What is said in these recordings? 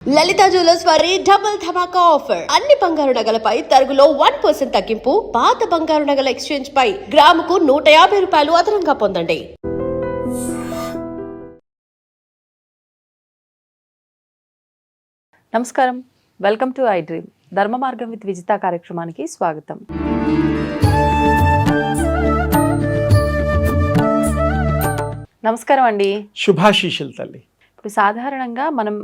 లలిత jewellers వారి double ధమాకా offer. అన్ని బంగారు నగలపై తరుగులో 1% తగ్గింపు. పాత బంగారు నగల ఎక్స్చేంజ్ పై గ్రాముకు 150 రూపాయలు అదనంగా పొందండి. నమస్కారం, వెల్కమ్ టు ఐ డ్రీమ్. ధర్మ మార్గం విత్ విజిత కార్యక్రమానికి స్వాగతం. నమస్కారం అండి. శుభాశీషులు తల్లి. ఇప్పుడు సాధారణంగా మనం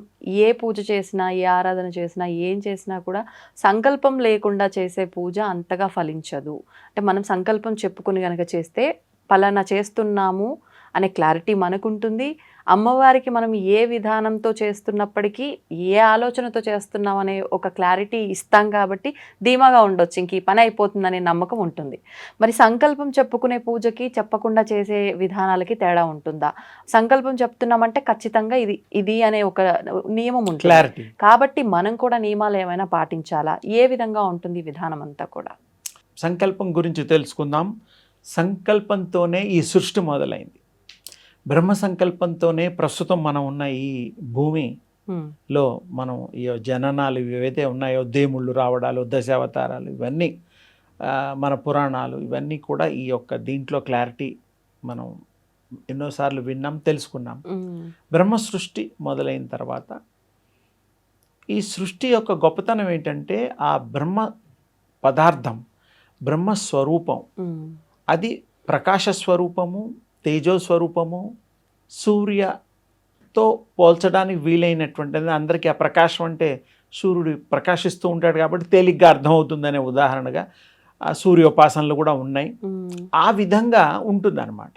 ఏ పూజ చేసినా, ఏ ఆరాధన చేసినా, ఏం చేసినా కూడా సంకల్పం లేకుండా చేసే పూజ అంతగా ఫలించదు. అంటే మనం సంకల్పం చెప్పుకుని కనుక చేస్తే పలానా చేస్తున్నాము అనే క్లారిటీ మనకుంటుంది. అమ్మవారికి మనం ఏ విధానంతో చేస్తున్నప్పటికీ, ఏ ఆలోచనతో చేస్తున్నాం అనే ఒక క్లారిటీ ఇస్తాం కాబట్టి ధీమాగా ఉండొచ్చు, ఇంక ఈ పని అయిపోతుందనే నమ్మకం ఉంటుంది. మరి సంకల్పం చెప్పుకునే పూజకి చెప్పకుండా చేసే విధానాలకి తేడా ఉంటుందా? సంకల్పం చెప్తున్నామంటే ఖచ్చితంగా ఇది అనే ఒక నియమం ఉంటుంది కాబట్టి మనం కూడా నియమాలు ఏమైనా పాటించాలా? ఏ విధంగా ఉంటుంది విధానం అంతా కూడా? సంకల్పం గురించి తెలుసుకుందాం. సంకల్పంతోనే ఈ సృష్టి మొదలైంది. బ్రహ్మ సంకల్పంతోనే ప్రస్తుతం మనం ఉన్న ఈ భూమిలో మనం ఈ జననాలు ఏవైతే ఉన్నాయో, దేవుళ్ళు రావడాలు, దశావతారాలు, ఇవన్నీ మన పురాణాలు, ఇవన్నీ కూడా ఈ యొక్క దీంట్లో క్లారిటీ మనం ఎన్నోసార్లు విన్నాం, తెలుసుకున్నాం. బ్రహ్మ సృష్టి మొదలైన తర్వాత ఈ సృష్టి యొక్క గొప్పతనం ఏంటంటే, ఆ బ్రహ్మ పదార్థం, బ్రహ్మస్వరూపం, అది ప్రకాశ స్వరూపము, తేజోస్వరూపము, సూర్యతో పోల్చడానికి వీలైనటువంటిది. అందరికీ ఆ ప్రకాశం అంటే సూర్యుడు ప్రకాశిస్తూ ఉంటాడు కాబట్టి తేలిగ్గా అర్థమవుతుందనే ఉదాహరణగా ఆ సూర్యోపాసనలు కూడా ఉన్నాయి. ఆ విధంగా ఉంటుందన్నమాట.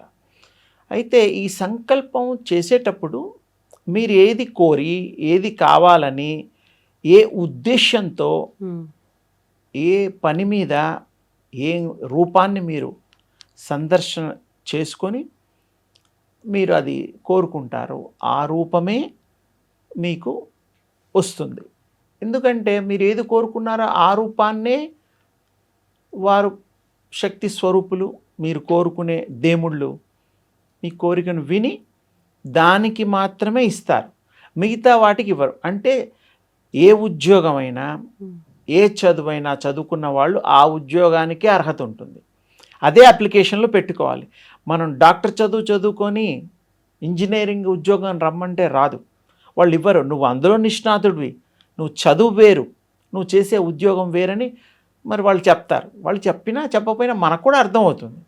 అయితే ఈ సంకల్పం చేసేటప్పుడు మీరు ఏది కోరి, ఏది కావాలని, ఏ ఉద్దేశంతో, ఏ పని మీద, ఏ రూపాన్ని మీరు సందర్శన చేసుకొని మీరు అది కోరుకుంటారో ఆ రూపమే మీకు వస్తుంది. ఎందుకంటే మీరు ఏది కోరుకున్నారో ఆ రూపాన్నే వారు శక్తి స్వరూపులు, మీరు కోరుకునే దేవుళ్ళు మీ కోరికను విని దానికి మాత్రమే ఇస్తారు, మిగతా వాటికి ఇవ్వరు. అంటే ఏ ఉద్యోగమైనా, ఏ చదువైనా చదువుకున్న వాళ్ళు ఆ ఉద్యోగానికే అర్హత ఉంటుంది. అదే అప్లికేషన్లో పెట్టుకోవాలి. మనం డాక్టర్ చదువుకొని ఇంజనీరింగ్ ఉద్యోగం రమ్మంటే రాదు, వాళ్ళు ఇవ్వరు. నువ్వు అందులో నిష్ణాతుడివి, నువ్వు చదువు వేరు, నువ్వు చేసే ఉద్యోగం వేరని మరి వాళ్ళు చెప్తారు. వాళ్ళు చెప్పినా చెప్పకపోయినా మనకు కూడా అర్థమవుతుంది.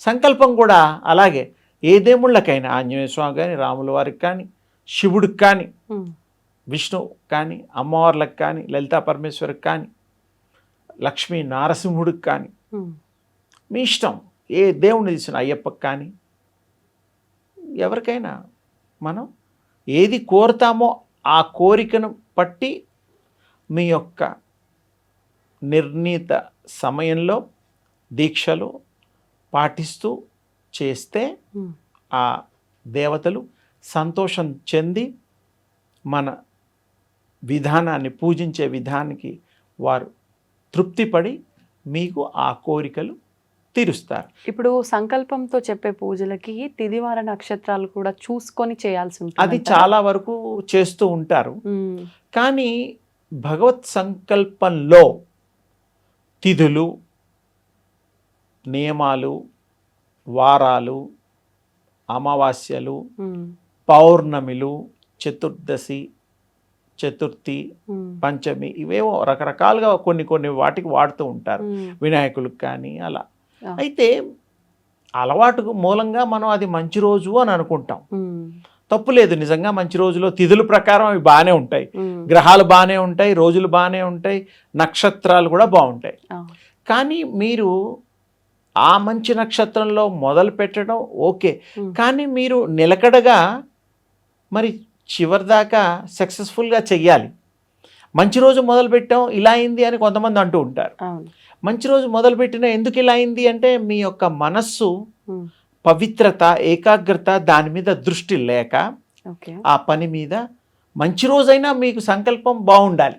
సంకల్పం కూడా అలాగే. ఏ దేవుళ్ళకైనా, ఆంజనేయ స్వామి కానీ, రాముల వారికి కానీ, శివుడికి కానీ, విష్ణు కానీ, అమ్మవార్లకు కానీ, లలితా పరమేశ్వరికి కానీ, లక్ష్మీ నారసింహుడికి కానీ, మీ ఇష్టం. ఏ దేవుణ్ణి తీసిన అయ్యప్పకి కానీ, ఎవరికైనా మనం ఏది కోరుతామో ఆ కోరికను బట్టి మీ యొక్క నిర్ణీత సమయంలో దీక్షలు పాటిస్తూ చేస్తే ఆ దేవతలు సంతోషం చెంది మన విధానాన్ని, పూజించే విధానానికి వారు తృప్తిపడి మీకు ఆ కోరికలు తీరుస్తారు. ఇప్పుడు సంకల్పంతో చెప్పే పూజలకి తిదివార నక్షత్రాలు కూడా చూసుకొని చేయాల్సి ఉంటుంది. అది చాలా వరకు చేస్తూ ఉంటారు. కానీ భగవత్ సంకల్పంలో తిథులు, నియమాలు, వారాలు, అమావాస్యలు, పౌర్ణమిలు, చతుర్దశి, చతుర్థి, పంచమి, ఇవేవో రకరకాలుగా కొన్ని వాటికి వాడుతూ ఉంటారు, వినాయకులకు కానీ అలా. అయితే అలవాటు మూలంగా మనం అది మంచి రోజు అని అనుకుంటాం. తప్పు లేదు, నిజంగా మంచి రోజులో తిథుల ప్రకారం అవి బాగానే ఉంటాయి, గ్రహాలు బాగానే ఉంటాయి, రోజులు బాగానే ఉంటాయి, నక్షత్రాలు కూడా బాగుంటాయి. కానీ మీరు ఆ మంచి నక్షత్రంలో మొదలు పెట్టడం ఓకే, కానీ మీరు నిలకడగా మరి చివరి దాకా సక్సెస్ఫుల్గా చెయ్యాలి. మంచి రోజు మొదలుపెట్టాం ఇలా అయింది అని కొంతమంది అంటూ ఉంటారు. మంచి రోజు మొదలుపెట్టిన ఎందుకు ఇలా అయింది అంటే మీ యొక్క మనస్సు పవిత్రత, ఏకాగ్రత, దాని మీద దృష్టి లేక ఆ పని మీద. మంచి రోజైనా మీకు సంకల్పం బాగుండాలి.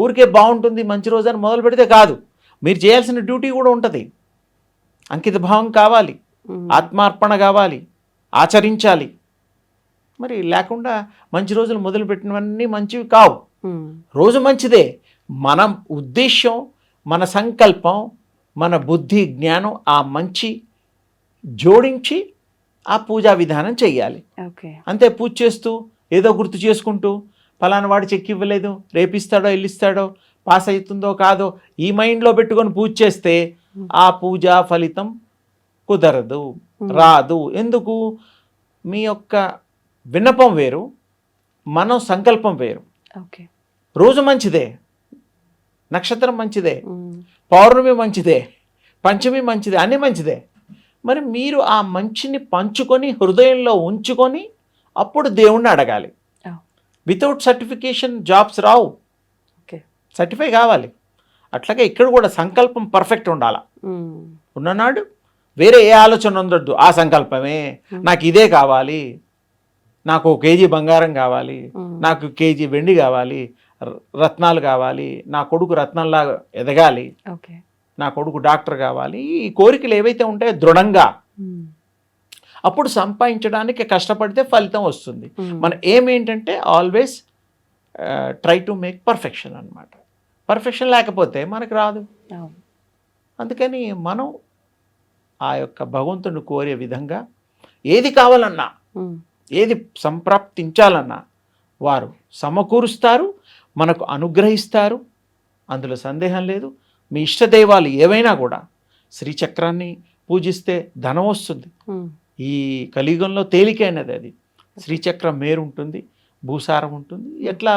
ఊరికే బాగుంటుంది మంచి రోజు అని మొదలు పెడితే కాదు, మీరు చేయాల్సిన డ్యూటీ కూడా ఉంటుంది. అంకిత భావం కావాలి, ఆత్మార్పణ కావాలి, ఆచరించాలి. మరి లేకుండా మంచి రోజులు మొదలుపెట్టినవన్నీ మంచివి కావు. ఉమ్, రోజు మంచిదే. మన ఉద్దేశం, మన సంకల్పం, మన బుద్ధి జ్ఞానం ఆ మంచి జోడించి ఆ పూజా విధానం చెయ్యాలి. ఓకే. అంతే. పూజ చేస్తూ ఏదో గుర్తు చేసుకుంటూ ఫలానా వాడు చెక్ ఇవ్వలేదు, రేపిస్తాడో ఎల్లిస్తాడో, పాస్ అవుతుందో కాదో ఈ మైండ్లో పెట్టుకొని పూజ చేస్తే ఆ పూజా ఫలితం కుదరదు, రాదు. ఎందుకు? మీ యొక్క విన్నపం వేరు, మనం సంకల్పం వేరు. ఓకే. రోజు మంచిదే, నక్షత్రం మంచిదే, ఉమ్, పౌర్ణమి మంచిదే, పంచమి మంచిదే, అన్నీ మంచిదే. మరి మీరు ఆ మంచిని పంచుకొని హృదయంలో ఉంచుకొని అప్పుడు దేవుణ్ణి అడగాలి. Oh. వితౌట్ సర్టిఫికేషన్ జాబ్స్ రావు. ఓకే. సర్టిఫై కావాలి. అట్లాగే ఇక్కడ కూడా సంకల్పం పర్ఫెక్ట్ ఉండాలి. ఉమ్, ఉన్ననాడు వేరే ఏ ఆలోచన ఉండొద్దు. ఆ సంకల్పమే, నాకు ఇదే కావాలి, నాకు 1 కేజీ బంగారం కావాలి, నాకు 1 కేజీ వెండి కావాలి, రత్నాలు కావాలి, నా కొడుకు రత్నంలాగా ఎదగాలి, ఓకే. నా కొడుకు డాక్టర్ కావాలి, ఈ కోరికలు ఏవైతే ఉంటాయో దృఢంగా ఉమ్, అప్పుడు సంపాదించడానికి కష్టపడితే ఫలితం వస్తుంది. Hmm. మన ఏం ఏంటంటే always try to make perfection అన్నమాట. పర్ఫెక్షన్ లేకపోతే మనకు రాదు. అవును. అందుకని మనం ఆ యొక్క భగవంతుని కోరే విధంగా ఏది కావాలన్నా, ఉమ్, ఏది సంప్రాప్తించాలన్నా వారు సమకూరుస్తారు, మనకు అనుగ్రహిస్తారు. అందులో సందేహం లేదు. మీ ఇష్టదైవాలు ఏవైనా కూడా శ్రీచక్రాన్ని పూజిస్తే ధనం వస్తుంది. ఉమ్, ఈ కలియుగంలో తేలికైనది అది. శ్రీచక్రం మేరు ఉంటుంది, భూసారం ఉంటుంది. ఎట్లా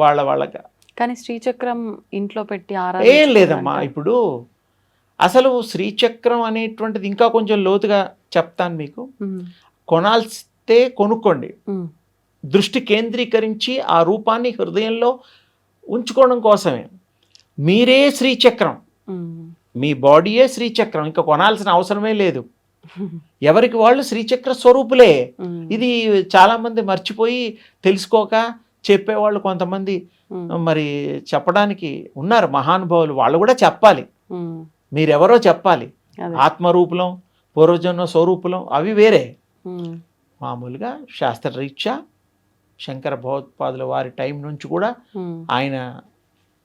వాళ్ళగా కానీ శ్రీచక్రం ఇంట్లో పెట్టి ఏం లేదమ్మా. ఇప్పుడు అసలు శ్రీచక్రం అనేటువంటిది ఇంకా కొంచెం లోతుగా చెప్తాను మీకు. కొనాల్స్తే కొనుక్కోండి, దృష్టి కేంద్రీకరించి ఆ రూపాన్ని హృదయంలో ఉంచుకోవడం కోసమే. మీరే శ్రీచక్రం, మీ బాడీయే శ్రీచక్రం, ఇంకా కొనాల్సిన అవసరమే లేదు. ఎవరికి వాళ్ళు శ్రీచక్ర స్వరూపులే. ఇది చాలామంది మర్చిపోయి తెలుసుకోక చెప్పేవాళ్ళు కొంతమంది మరి చెప్పడానికి ఉన్నారు మహానుభావులు. వాళ్ళు కూడా చెప్పాలి, మీరెవరో చెప్పాలి. ఆత్మరూపులం, పూర్వజన్మ స్వరూపులం అవి వేరే. మామూలుగా శాస్త్రరీత్యా శంకర భగవత్పాదుల వారి టైం నుంచి కూడా ఆయన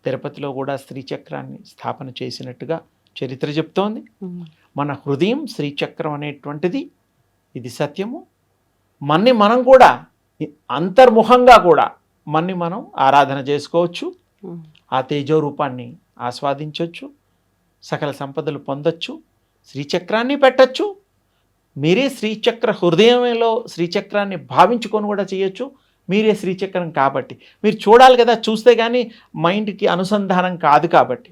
తిరుపతిలో కూడా శ్రీచక్రాన్ని స్థాపన చేసినట్టుగా చరిత్ర చెప్తోంది. మన హృదయం శ్రీచక్రం అనేటువంటిది ఇది సత్యము. మన్ని మనం కూడా అంతర్ముఖంగా కూడా మన్ని మనం ఆరాధన చేసుకోవచ్చు. ఆ తేజో రూపాన్ని ఆస్వాదించవచ్చు, సకల సంపదలు పొందొచ్చు, శ్రీచక్రాన్ని పెట్టచ్చు. మీరే శ్రీచక్ర హృదయంలో శ్రీచక్రాన్ని భావించుకొని కూడా చేయొచ్చు. మీరే శ్రీచక్రం కాబట్టి మీరు చూడాలి కదా, చూస్తే కానీ మైండ్కి అనుసంధానం కాదు కాబట్టి.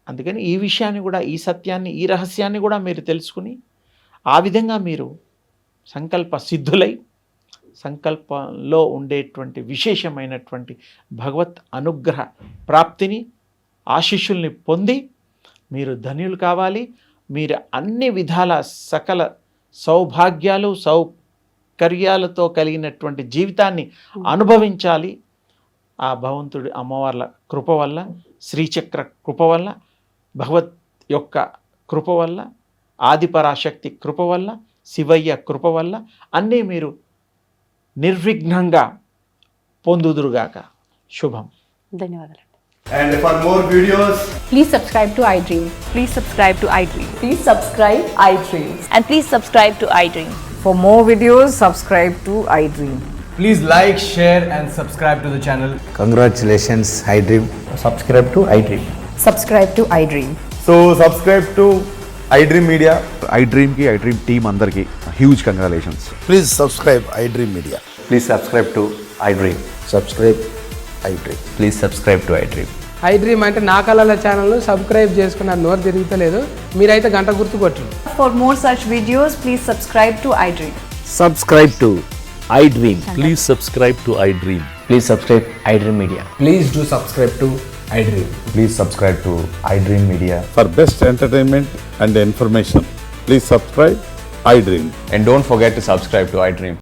అందుకని ఈ విషయాన్ని కూడా, ఈ సత్యాన్ని, ఈ రహస్యాన్ని కూడా మీరు తెలుసుకుని ఆ విధంగా మీరు సంకల్ప సిద్ధులై సంకల్పంలో ఉండేటువంటి విశేషమైనటువంటి భగవత్ అనుగ్రహ ప్రాప్తిని, ఆశీస్సుల్ని పొంది మీరు ధన్యులు కావాలి. మీరు అన్ని విధాల సకల సౌభాగ్యాలు సౌకర్యాలతో కలిగినటువంటి జీవితాన్ని అనుభవించాలి. ఆ భగవంతుడి అమ్మవార్ల కృప వల్ల, శ్రీచక్ర కృప వల్ల, భగవత్ యొక్క కృప వల్ల, ఆదిపరాశక్తి కృప వల్ల, శివయ్య కృప వల్ల అన్నీ మీరు నిర్విఘ్నంగా పొందుదురుగాక. శుభం. ధన్యవాదాలు. And for more videos, Please subscribe to iDream. Please subscribe to iDream. Please subscribe iDream. And please subscribe to iDream. For more videos, subscribe to iDream. please like, share and subscribe to the channel. Congratulations, iDream. Subscribe to iDream. Subscribe to iDream. So subscribe to iDream Media. iDream ki iDream team andarki huge congratulations. Please subscribe iDream Media. Please subscribe to iDream. Subscribe iDream. Please subscribe to iDream. iDream అంటే నా కళల ఛానల్ను subscribe చేసుకున్న నోరు తిరుగుతలేదు. మీరైతే గంట గుర్తు కొట్టండి. For more such videos, please subscribe to iDream. Subscribe to iDream. Please subscribe to iDream. Please subscribe iDream Media. Please do subscribe to iDream. Please subscribe to iDream Media. For best entertainment and information, please subscribe iDream. And don't forget to subscribe to iDream.